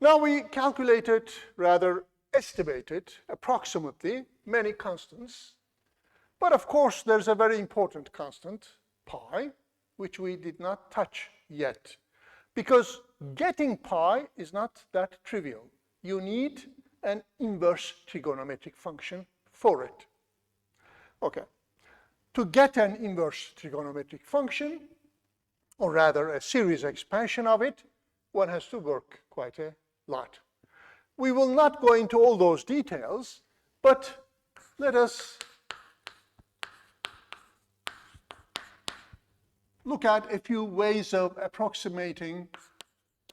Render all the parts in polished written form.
Now we calculated, rather estimated, approximately many constants. But of course, there's a very important constant, pi, which we did not touch yet. Because getting pi is not that trivial. You need an inverse trigonometric function for it. Okay. To get an inverse trigonometric function, or rather a series expansion of it, one has to work quite a lot. We will not go into all those details, but let us look at a few ways of approximating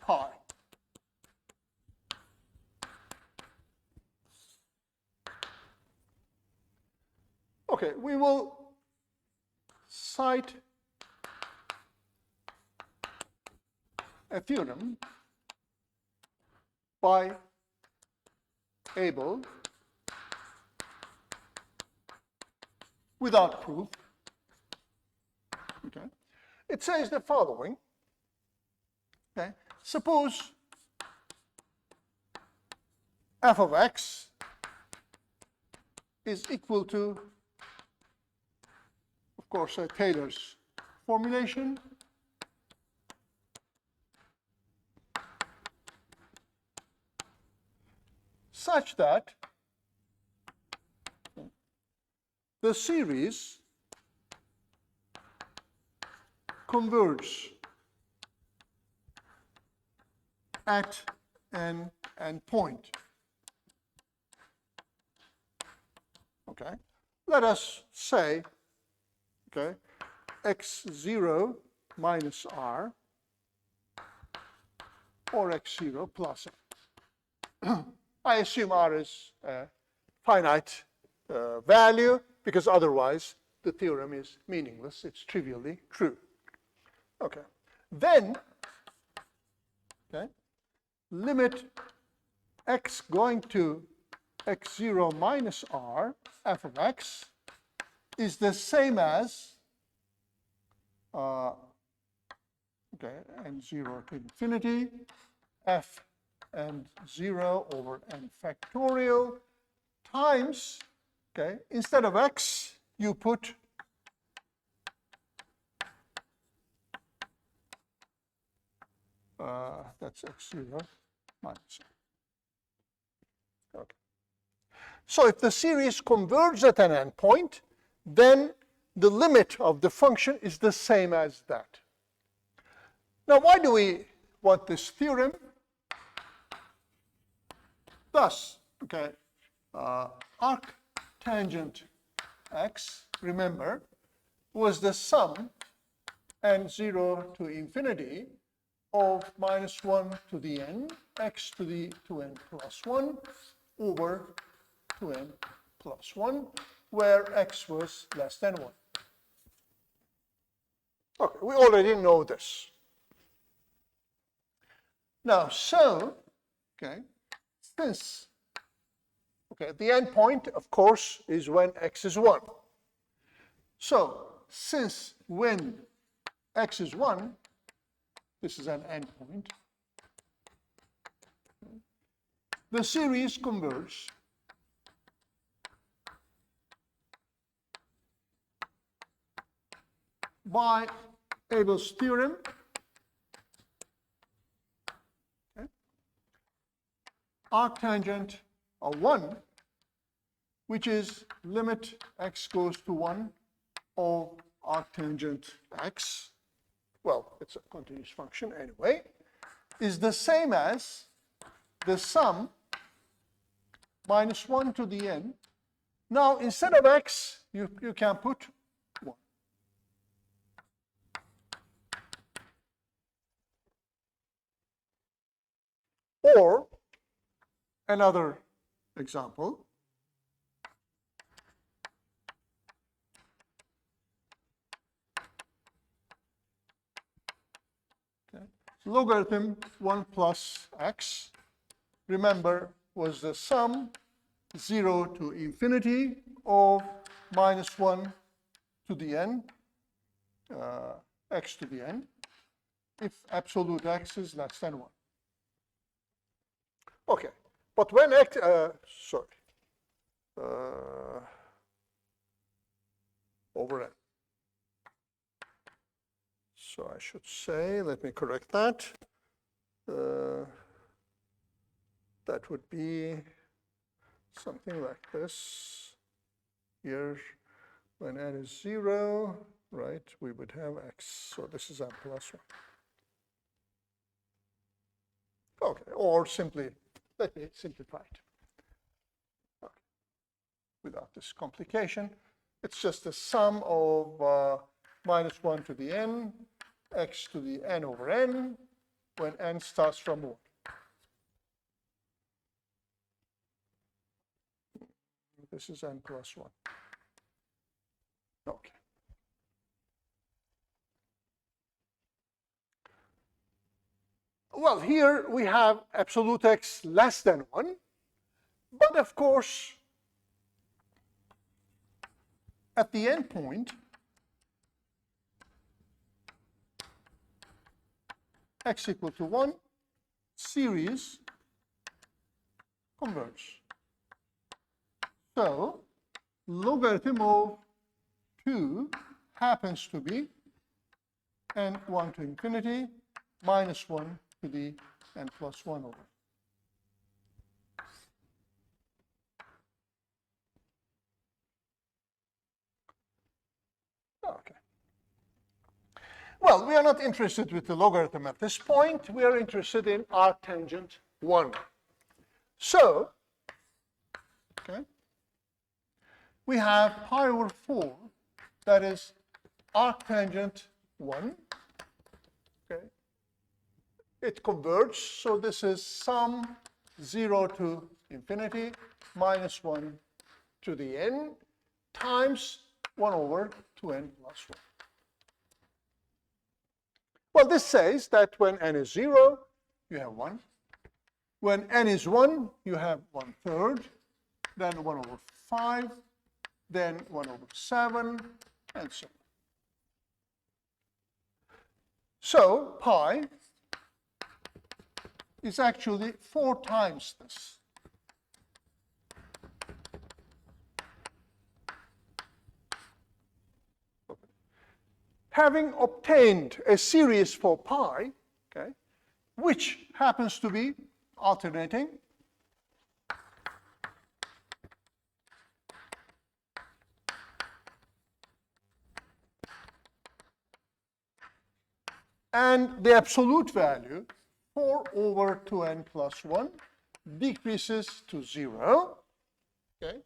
pi. Okay, we will cite a theorem by Abel without proof. Okay. It says the following. Okay. Suppose f of x is equal to, of course, Taylor's formulation. Such that the series converges at an endpoint. Okay. Let us say, okay, x0 minus r or x0 plus r. I assume r is a finite value, because otherwise the theorem is meaningless. It's trivially true. Okay. Then, okay, limit x going to x0 minus r, f of x, is the same as, okay, and 0 to infinity, f and 0 over n factorial times, okay, instead of x, you put that's x0 minus. Okay. So if the series converges at an endpoint, then the limit of the function is the same as that. Now, why do we want this theorem? Thus, okay, arc tangent x, remember, was the sum and 0 to infinity of minus 1 to the n, x to the 2n plus 1 over 2n plus 1, where x was less than 1. Okay, we already know this. Now, so, okay, since, okay, the endpoint, of course, is when x is 1. So, since when x is 1, this is an endpoint, the series converges by Abel's theorem. Okay. Arctangent of 1, which is limit x goes to 1 of arctangent x, well, it's a continuous function anyway, is the same as the sum minus 1 to the n. Now, instead of x, you can put 1. Or another example. Okay. Logarithm 1 plus x, remember, was the sum 0 to infinity of minus 1 to the n, x to the n, if absolute x is less than 1. Okay, but when x, over n. So I should say, let me correct that. That would be something like this. Here, when n is 0, right, we would have x. So this is n plus 1. Okay, or simply, let me simplify it. Okay. Without this complication, it's just the sum of minus 1 to the n, x to the n over n, when n starts from 1. This is n plus 1. Okay. Well, here we have absolute x less than 1, but of course, at the end point, x equal to 1, series converge. So, logarithm of 2 happens to be n1 to infinity minus 1 to the n plus 1 over. Okay. Well, we are not interested with the logarithm at this point. We are interested in arctangent 1. So, okay, we have pi over 4, that is arctangent 1. Okay. It converges, so this is sum 0 to infinity minus 1 to the n times 1 over 2n plus 1. Well, this says that when n is 0, you have 1. When n is 1, you have 1/3, then 1 over 5, then 1 over 7, and so on. So pi is actually 4 times this. Having obtained a series for pi, okay, which happens to be alternating, and the absolute value 4 over 2n plus 1 decreases to 0, okay,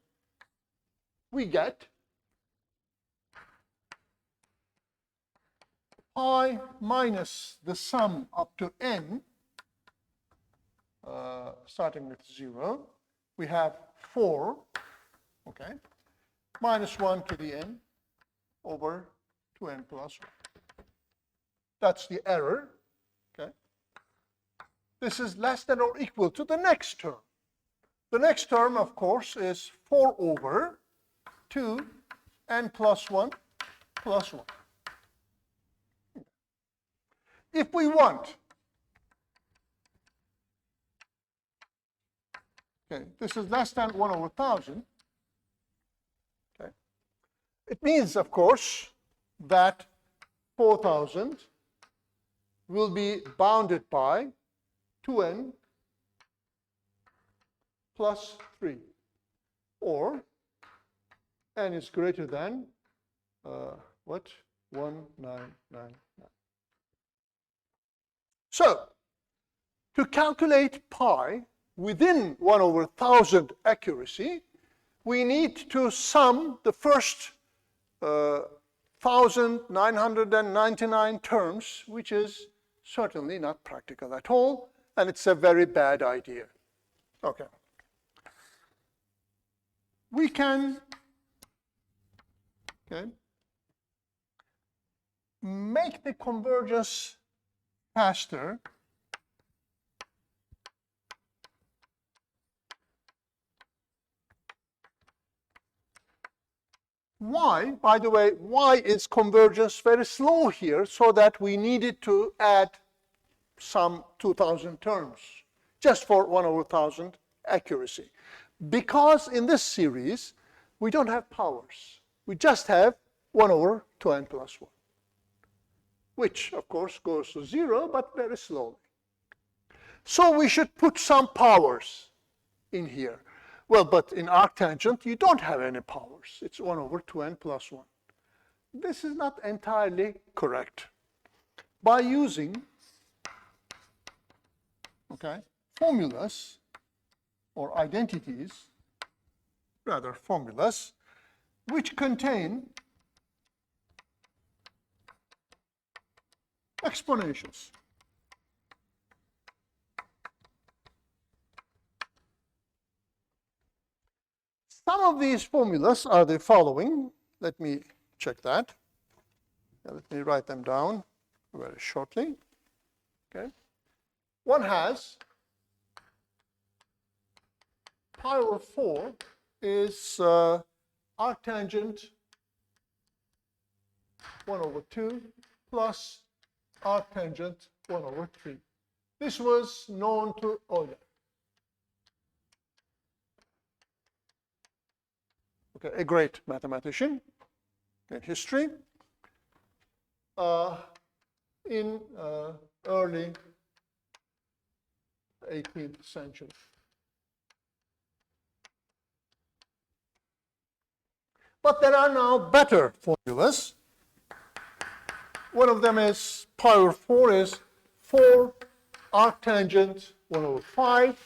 we get pi minus the sum up to n, starting with 0, we have 4, okay, minus 1 to the n over 2n plus 1. That's the error, okay. This is less than or equal to the next term. The next term, of course, is 4 over 2n plus 1 plus 1. If we want, okay, this is less than 1 over 1,000, okay, it means, of course, that 4,000 will be bounded by 2n plus 3, or n is greater than, 1999. So, to calculate pi within 1 over 1,000 accuracy, we need to sum the first 1,999 terms, which is certainly not practical at all, and it's a very bad idea. Okay. We can, okay, make the convergence faster why, by the way, why is convergence very slow here, so that we needed to add some 2,000 terms just for 1/1000 accuracy. Because in this series, we don't have powers. We just have 1/2n plus 1, which, of course, goes to 0, but very slowly. So we should put some powers in here. Well, but in arctangent, you don't have any powers. It's 1/2n plus 1. This is not entirely correct. By using formulas or identities, rather formulas, which contain exponentials. Some of these formulas are the following. Let me check that. Let me write them down very shortly. Okay. One has pi over 4 is arctangent 1/2 plus arctangent 1/3. This was known to Euler. Okay, a great mathematician in history. In early 18th century. But there are now better formulas. One of them is pi over 4 is 4 arctangent 1/5